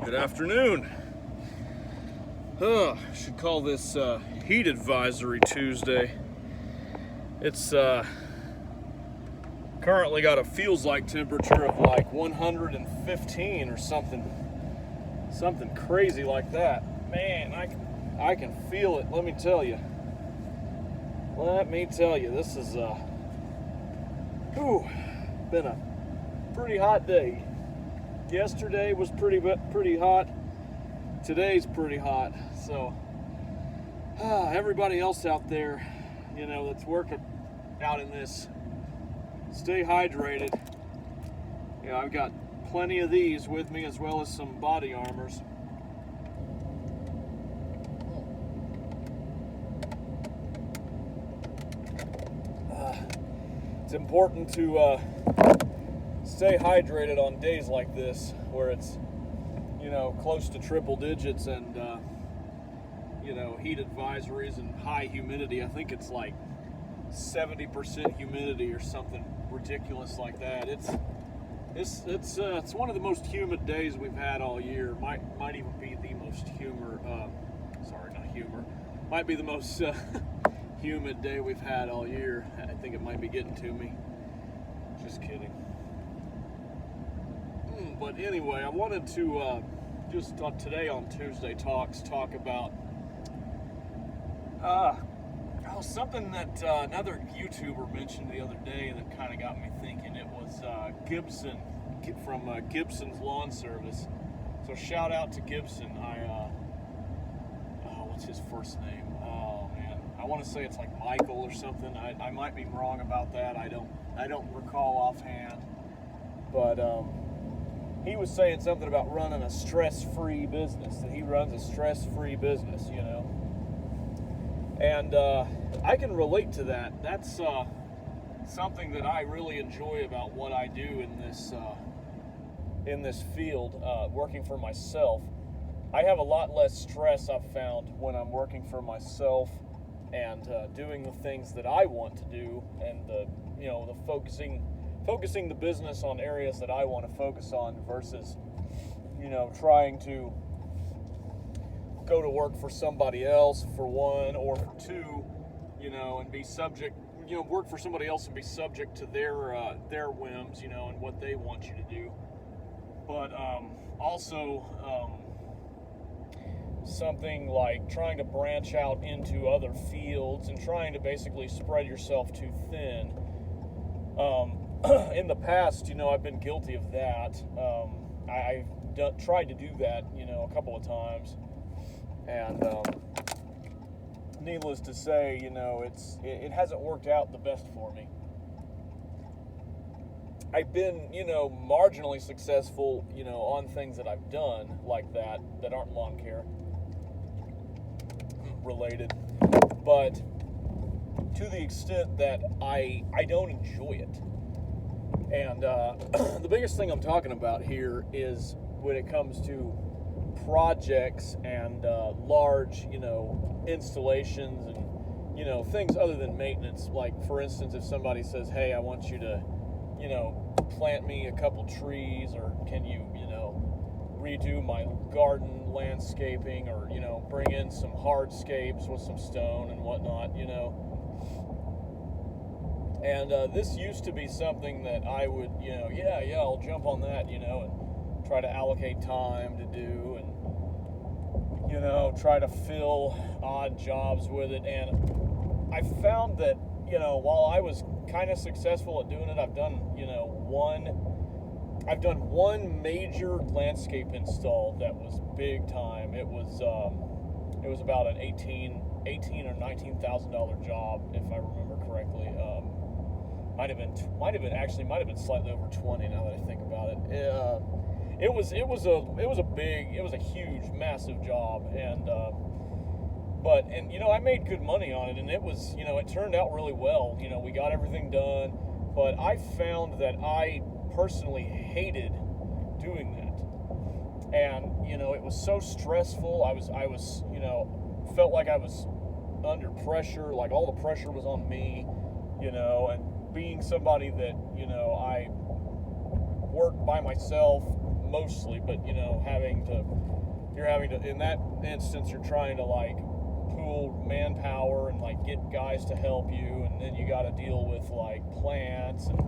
Good afternoon. Should call this Heat Advisory Tuesday. It's currently got a feels like temperature of like 115 or something crazy like that. Man, I can feel it. Let me tell you. This is been a pretty hot day. Yesterday was pretty hot. Today's pretty hot. So everybody else out there, that's working out in this, stay hydrated. I've got plenty of these with me, as well as some body armors. It's important to stay hydrated on days like this, where it's close to triple digits and heat advisories and high humidity. I think it's like 70% humidity or something ridiculous like that. It's one of the most humid days we've had all year. Might even be the most might be the most humid day we've had all year. I think it might be getting to me. Just kidding. But anyway, I wanted to just today on Tuesday Talks talk about something that another YouTuber mentioned the other day that kind of got me thinking. It was Gibson from Gibson's Lawn Service. So shout out to Gibson. What's his first name? Oh man, I want to say it's like Michael or something. I might be wrong about that. I don't recall offhand. But he was saying something about running a stress-free business. That he runs a stress-free business, And I can relate to that. That's something that I really enjoy about what I do in this field, working for myself. I have a lot less stress, I've found, when I'm working for myself and doing the things that I want to do, and the focusing the business on areas that I want to focus on versus trying to go to work for somebody else, for one, or for two, and be subject, work for somebody else and be subject to their whims, and what they want you to do. But also something like trying to branch out into other fields and trying to basically spread yourself too thin. In the past, I've been guilty of that. I've tried to do that, a couple of times. And needless to say, it hasn't worked out the best for me. I've been, marginally successful, on things that I've done like that aren't lawn care related. But to the extent that I don't enjoy it. And the biggest thing I'm talking about here is when it comes to projects and large, installations and, things other than maintenance. Like, for instance, if somebody says, hey, I want you to, plant me a couple trees, or can you, redo my garden landscaping, or, bring in some hardscapes with some stone and whatnot, And this used to be something that I would, I'll jump on that, and try to allocate time to do, and, try to fill odd jobs with it. And I found that, while I was kind of successful at doing it, I've done one major landscape install that was big time. It was about an $18,000 or $19,000 job, if I remember correctly. Might have been slightly over 20 now that I think about it. It was a huge, massive job, and I made good money on it, and it was, it turned out really well. We got everything done, but I found that I personally hated doing that, and it was so stressful. I was felt like I was under pressure, like all the pressure was on me, and being somebody that, I work by myself mostly, but you're having to, in that instance, you're trying to like pool manpower and like get guys to help you, and then you got to deal with like plants, and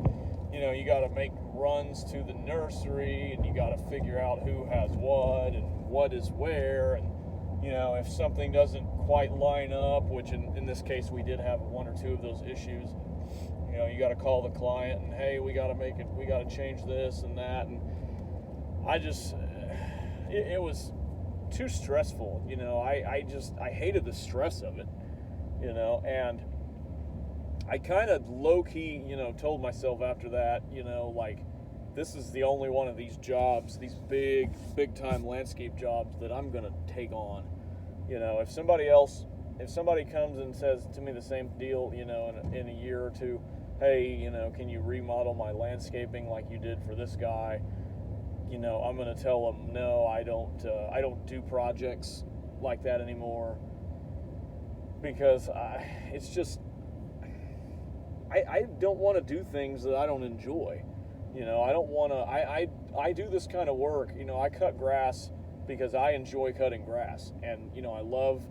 you got to make runs to the nursery, and you got to figure out who has what and what is where, and if something doesn't quite line up, which in this case we did have one or two of those issues, you got to call the client and, hey, we got to change this and that, and it was too stressful. I hated the stress of it, and I kind of low-key, told myself after that, like, this is the only one of these jobs, these big-time landscape jobs that I'm going to take on. If somebody comes and says to me the same deal, in a year or two, hey, can you remodel my landscaping like you did for this guy? I'm going to tell them, no, I don't do projects like that anymore, because it's just, I don't want to do things that I don't enjoy. I don't want to, I do this kind of work, I cut grass because I enjoy cutting grass, and, I love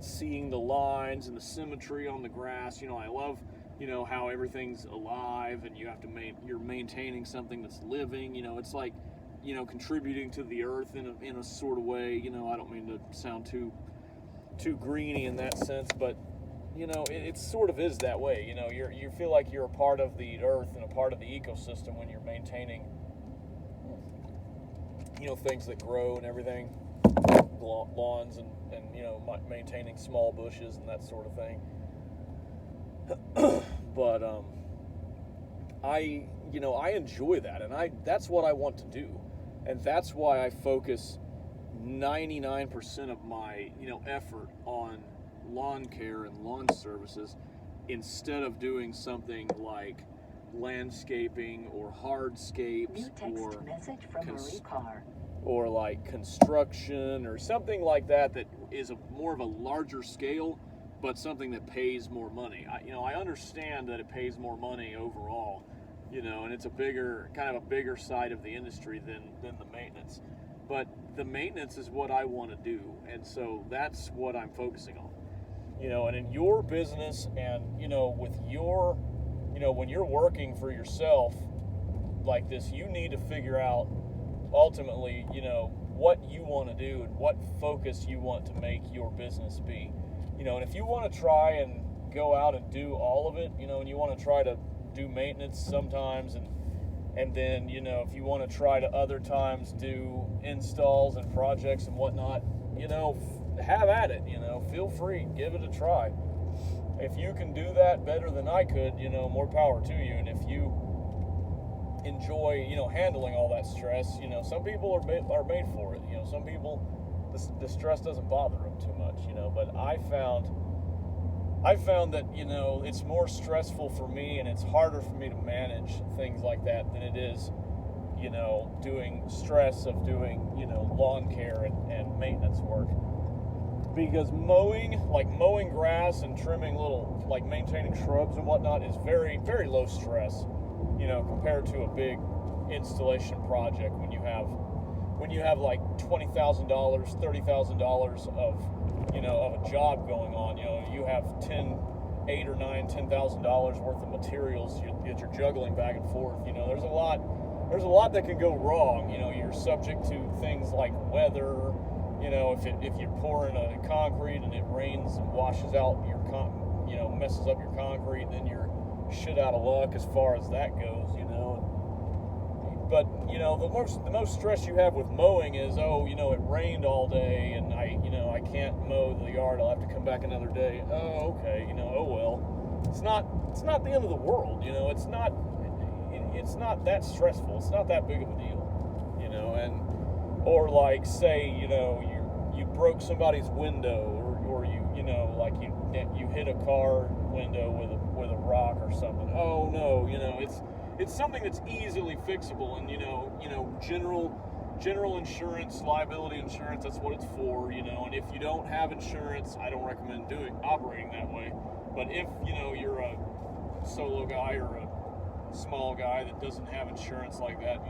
seeing the lines and the symmetry on the grass. I love, how everything's alive, and you're maintaining something that's living. It's like, contributing to the earth in a sort of way. I don't mean to sound too greeny in that sense, but it sort of is that way. You feel like you're a part of the earth and a part of the ecosystem when you're maintaining, things that grow and everything, lawns and maintaining small bushes and that sort of thing. But I enjoy that, and that's what I want to do, and that's why I focus 99% of my effort on lawn care and lawn services, instead of doing something like landscaping or hardscapes or like construction or something like that is more of a larger scale, but something that pays more money. I understand that it pays more money overall, and it's a bigger side of the industry than the maintenance. But the maintenance is what I want to do, and so that's what I'm focusing on. And in your business, and with your, when you're working for yourself like this, you need to figure out ultimately, what you want to do and what focus you want to make your business be. And if you want to try and go out and do all of it, and you want to try to do maintenance sometimes, and then, if you want to try to other times do installs and projects and whatnot, have at it, feel free, give it a try. If you can do that better than I could, more power to you. And if you enjoy, handling all that stress, some people are made for it. Some people, the stress doesn't bother them too much, but I found that, it's more stressful for me, and it's harder for me to manage things like that than it is, doing stress of doing, lawn care and maintenance work. Because mowing grass and trimming maintaining shrubs and whatnot is very, very low stress, compared to a big installation project when you have like $20,000, $30,000 of a job going on. You have $8,000 or $10,000 worth of materials that you're juggling back and forth. There's a lot that can go wrong. You're subject to things like weather. If you're pouring a concrete and it rains and washes out messes up your concrete, then you're shit out of luck as far as that goes. But the most stress you have with mowing is, it rained all day and I can't mow the yard. I'll have to come back another day. Oh, okay. Oh well. It's not the end of the world. It's not that stressful. It's not that big of a deal. Or like, say, you broke somebody's window, or you hit a car window with a rock or something. Oh no, it's something that's easily fixable, and general insurance, liability insurance, that's what it's for, and if you don't have insurance, I don't recommend operating that way. But if you're a solo guy or a small guy that doesn't have insurance like that,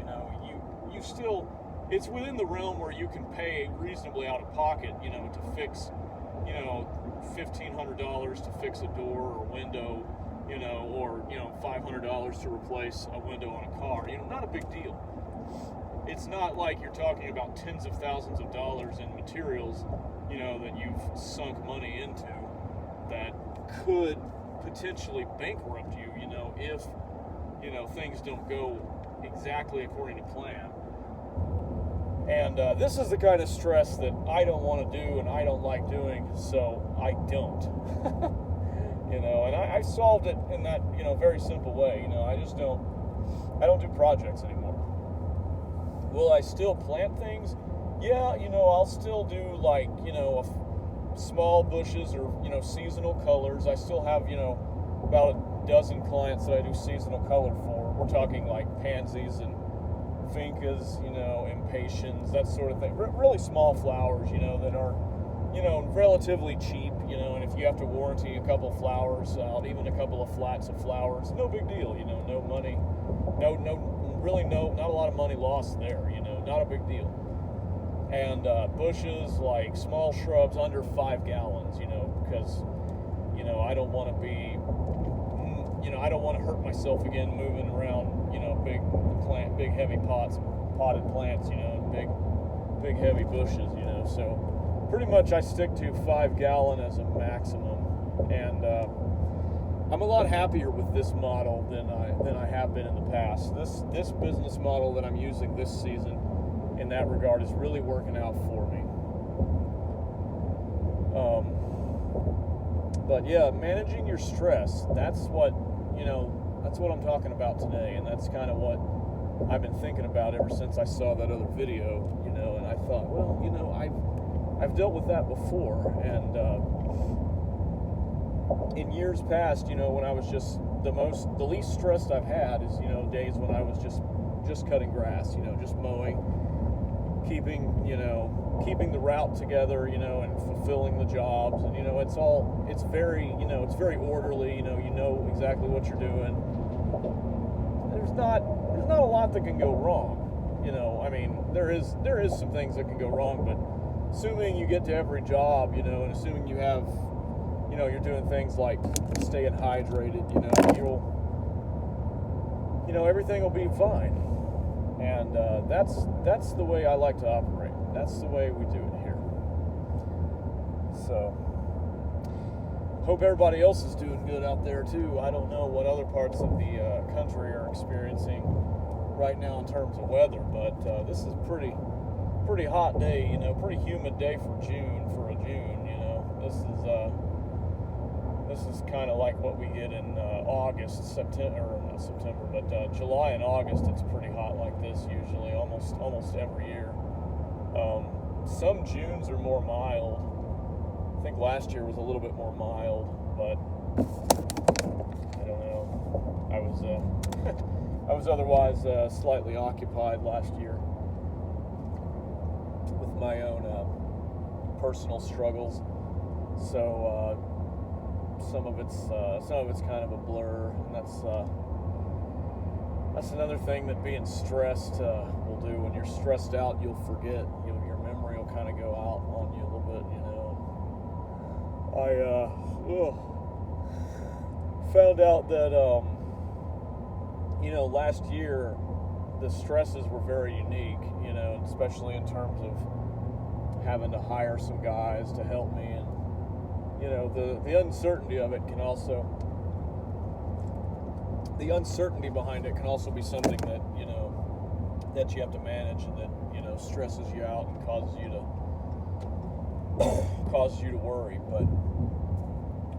you still it's within the realm where you can pay reasonably out of pocket, to fix, $1,500 to fix a door or a window, or $500 to replace a window on a car. Not a big deal. It's not like you're talking about tens of thousands of dollars in materials, that you've sunk money into that could potentially bankrupt you, if, things don't go exactly according to plan. And this is the kind of stress that I don't want to do and I don't like doing, so I don't. And I solved it in that, very simple way. I don't do projects anymore. Will I still plant things? Yeah, I'll still do like, small bushes or, seasonal colors. I still have, about a dozen clients that I do seasonal color for. We're talking like pansies and vincas, impatiens, that sort of thing. Really small flowers, that are, relatively cheap, and if you have to warranty a couple of flowers out, even a couple of flats of flowers, no big deal, no money, not a lot of money lost there, not a big deal. And bushes, like small shrubs under 5 gallons, because, I don't want to be, I don't want to hurt myself again moving around, big heavy potted plants, big heavy bushes, so pretty much I stick to 5 gallon as a maximum, and I'm a lot happier with this model than I have been in the past. This business model that I'm using this season in that regard is really working out for me. But yeah, managing your stress, that's what I'm talking about today, and that's kind of what I've been thinking about ever since I saw that other video, and I thought, well, I've dealt with that before, and in years past, when I was just the least stressed I've had is, days when I was just cutting grass, just mowing, keeping the route together, and fulfilling the jobs, and it's very orderly, you know exactly what you're doing. There's not a lot that can go wrong, I mean, there is some things that can go wrong, but assuming you get to every job, and assuming you have, you're doing things like staying hydrated, everything will be fine. And that's the way I like to operate. That's the way we do it here. So, hope everybody else is doing good out there too. I don't know what other parts of the country are experiencing right now in terms of weather, but this is pretty hot day, pretty humid day for a June, This is kind of like what we get in July and August. It's pretty hot like this usually, almost every year. Some Junes are more mild. I think last year was a little bit more mild, but I don't know. I was otherwise slightly occupied last year with my own personal struggles, so some of it's kind of a blur, and that's another thing that being stressed will do. When you're stressed out, you'll forget. Your memory will kind of go out on you a little bit. I found out that last year the stresses were very unique. Especially in terms of having to hire some guys to help me, and the uncertainty of it can also, the uncertainty behind it can also be something that, that you have to manage, and that, stresses you out and causes you to worry. But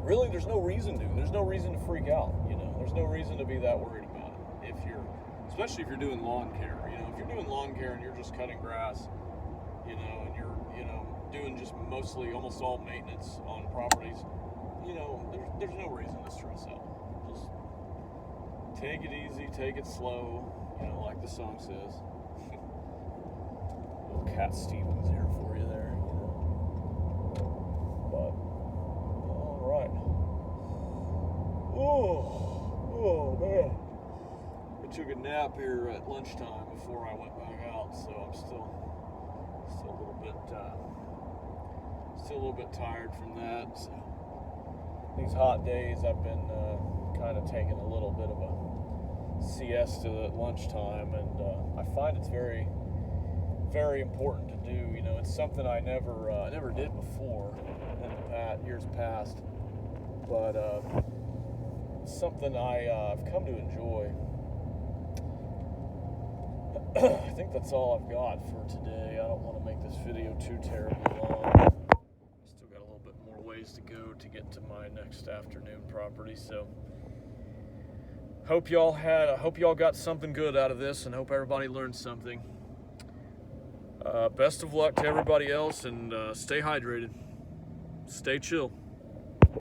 really, there's no reason to freak out, there's no reason to be that worried about it. Especially if you're doing lawn care, if you're doing lawn care and you're just cutting grass, and you're, doing just mostly almost all maintenance on properties, there's no reason to stress out. Just take it easy, take it slow, like the song says. Little Cat Stevens here for you there, But all right. Oh man. took a nap here at lunchtime before I went back out, so I'm still a little bit tired from that. So these hot days, I've been kind of taking a little bit of a siesta at lunchtime, and I find it's very, very important to do. You know, it's something I never did before in the years past, but something I've come to enjoy. I think that's all I've got for today. I don't want to make this video too terribly long. Still got a little bit more ways to go to get to my next afternoon property, so hope y'all got something good out of this, and hope everybody learned something. Best of luck to everybody else, and stay hydrated. Stay chill.